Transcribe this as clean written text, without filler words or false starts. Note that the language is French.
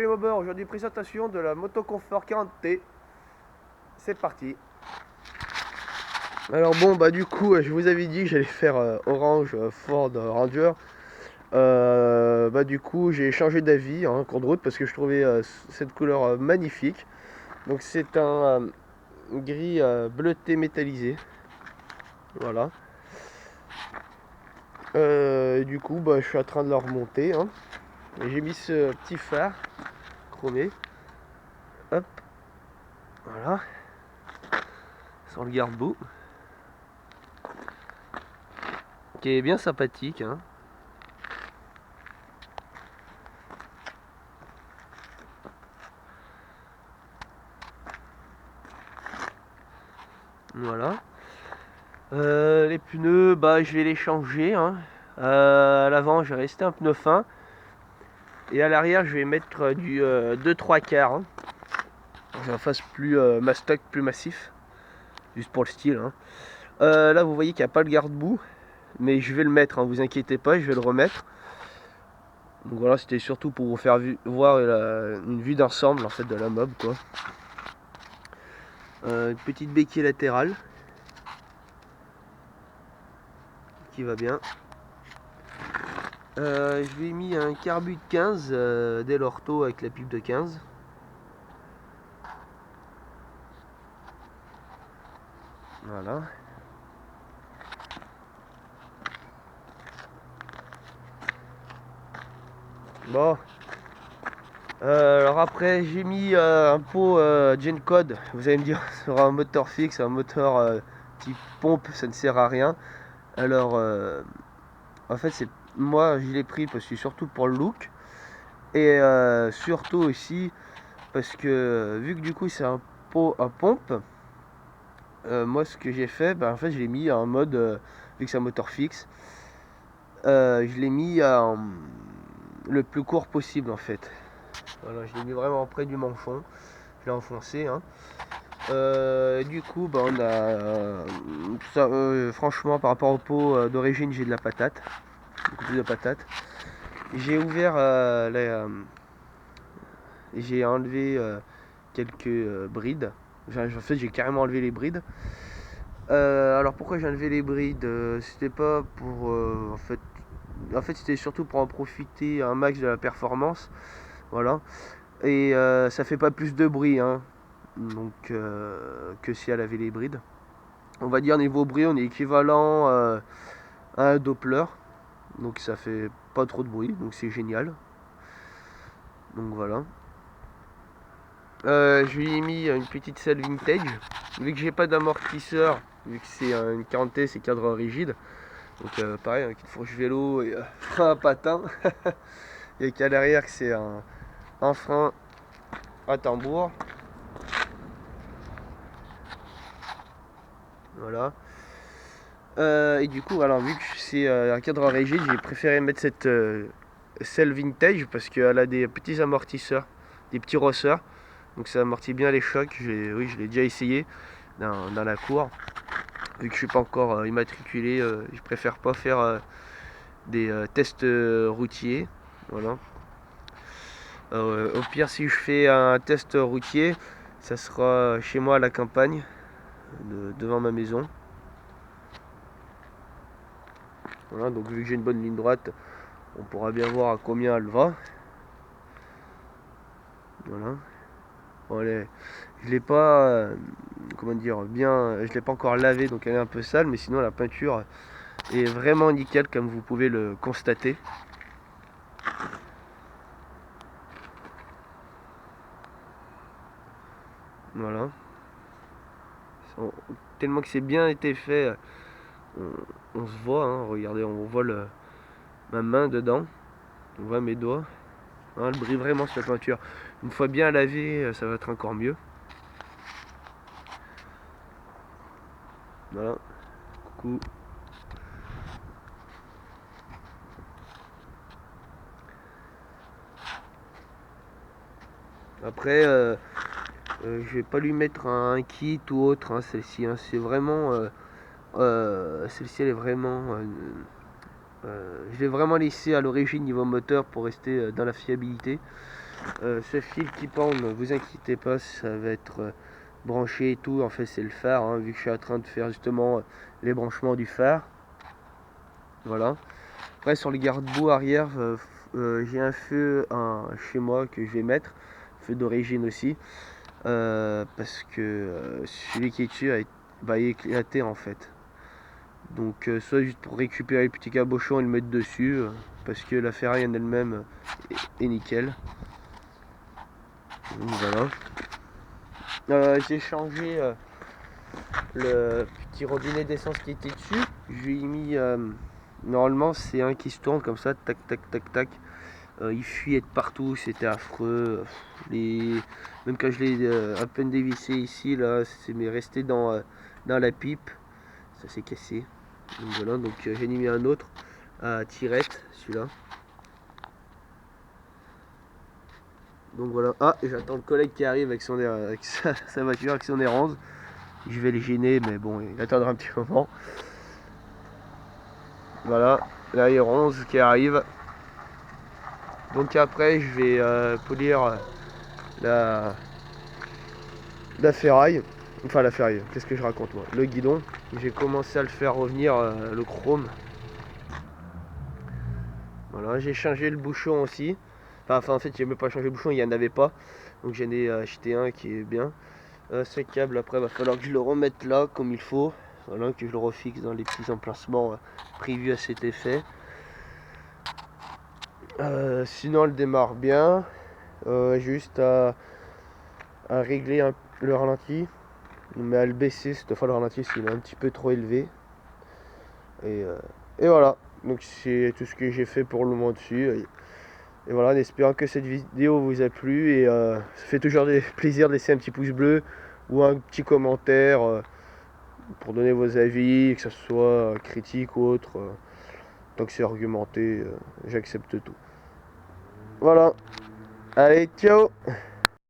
Les Bobber, aujourd'hui présentation de la Moto Confort 40T. C'est parti. Alors bon bah du coup je vous avais dit que j'allais faire orange Ford Ranger. Bah du coup j'ai changé d'avis en cours de route parce que je trouvais cette couleur magnifique. Donc c'est un gris bleuté métallisé. Voilà. Du coup bah, je suis en train de le remonter. Hein. J'ai mis ce petit phare chromé. Hop. Voilà. Sans le garde-boue. Qui est bien sympathique. Hein. Voilà. Les pneus, bah je vais les changer. Hein. À l'avant, je vais rester un pneu fin. Et à l'arrière, je vais mettre du 2-3 quarts. Hein. Que ça fasse plus mastoc, plus massif. Juste pour le style. Hein. Là, vous voyez qu'il n'y a pas le garde-boue. Mais je vais le mettre, hein, vous inquiétez pas, je vais le remettre. Donc voilà, c'était surtout pour vous faire voir une vue d'ensemble en fait de la mob quoi. Une petite béquille latérale qui va bien. Je lui ai mis un carbu de 15 dès l'ortho avec la pipe de 15. Voilà. Bon. Alors après j'ai mis un pot GenCode. Vous allez me dire sur un moteur fixe, un moteur type pompe, ça ne sert à rien. Alors en fait c'est moi je l'ai pris parce que surtout pour le look. Et surtout aussi parce que vu que du coup c'est un pot à pompe, moi ce que j'ai fait, en fait je l'ai mis en mode, vu que c'est un moteur fixe, je l'ai mis le plus court possible en fait. Voilà, je l'ai mis vraiment près du manchon, je l'ai enfoncé. Hein. Du coup on a ça, franchement par rapport au pot d'origine j'ai de la patate, beaucoup plus de patate. J'ai ouvert j'ai enlevé quelques brides. En fait, j'ai carrément enlevé les brides. Alors pourquoi j'ai enlevé les brides? C'était pas pour en fait c'était surtout pour en profiter un max de la performance. Voilà. Et ça fait pas plus de bruit hein. Donc que si elle avait les brides. On va dire niveau bruit, on est équivalent à un Doppler. Donc ça fait pas trop de bruit, donc c'est génial. Donc voilà. Je lui ai mis une petite selle vintage. Vu que j'ai pas d'amortisseur, vu que c'est une 40T, c'est cadre rigide. Donc pareil, un kit fourche vélo et frein à patin. Et qu'à l'arrière, c'est un frein à tambour. Voilà. Et du coup, alors, vu que c'est un cadre rigide, j'ai préféré mettre cette selle vintage parce qu'elle a des petits amortisseurs, des petits rosseurs. Donc ça amortit bien les chocs. Oui, je l'ai déjà essayé dans la cour. Vu que je suis pas encore immatriculé, je préfère pas faire des tests routiers. Voilà. Au pire, si je fais un test routier, ça sera chez moi à la campagne, devant ma maison. Voilà, donc vu que j'ai une bonne ligne droite, on pourra bien voir à combien elle va. Voilà. Bon, je l'ai pas, comment dire, bien, je l'ai pas encore lavé, donc elle est un peu sale, mais sinon la peinture est vraiment nickel, comme vous pouvez le constater. Voilà. Tellement que c'est bien été fait, on se voit, hein, regardez, on voit ma main dedans, on voit mes doigts. Hein, elle brille vraiment cette peinture. Une fois bien lavée, ça va être encore mieux. Voilà. Coucou. Après, je vais pas lui mettre un kit ou autre, hein, celle-ci. Hein, c'est vraiment, celle-ci, elle est vraiment. Je l'ai vraiment laissé à l'origine niveau moteur pour rester dans la fiabilité. Ce fil qui pend, ne vous inquiétez pas, ça va être branché et tout. En fait, c'est le phare, hein, vu que je suis en train de faire justement les branchements du phare. Voilà. Après, sur le garde-boue arrière, j'ai un feu chez moi que je vais mettre, feu d'origine aussi, parce que celui qui est dessus va éclater en fait. Donc, soit juste pour récupérer le petit cabochon et le mettre dessus, parce que la ferraille en elle-même est nickel. Donc, voilà. J'ai changé le petit robinet d'essence qui était dessus. Je lui ai mis. Normalement, c'est un qui se tourne comme ça, tac, tac, tac, tac. Il fuyait de partout, c'était affreux. Même quand je l'ai à peine dévissé ici, là, c'est resté dans la pipe. Ça s'est cassé. Donc voilà, donc j'ai mis un autre à tirette, celui-là. Donc voilà. Ah, j'attends le collègue qui arrive avec avec sa voiture, avec son R11. Je vais le gêner, mais bon, il attendra un petit moment. Voilà, la R11 qui arrive. Donc après, je vais polir la, la ferraille. Enfin, la ferraille, qu'est-ce que je raconte moi? Le guidon. J'ai commencé à le faire revenir, le chrome. Voilà, j'ai changé le bouchon aussi. Enfin, en fait, j'ai même pas changé le bouchon, il n'y en avait pas. Donc j'en ai acheté un qui est bien. Ce câble, après, il va falloir que je le remette là, comme il faut. Voilà, que je le refixe dans les petits emplacements prévus à cet effet. Sinon, elle démarre bien. Juste à régler le ralenti, mais à le baisser cette fois le ralenti s'il est un petit peu trop élevé. Et voilà, donc c'est tout ce que j'ai fait pour le moment dessus. Et voilà, en espérant que cette vidéo vous a plu. Et ça fait toujours plaisir de laisser un petit pouce bleu ou un petit commentaire pour donner vos avis, que ce soit critique ou autre. Tant que c'est argumenté, j'accepte tout. Voilà, allez, ciao!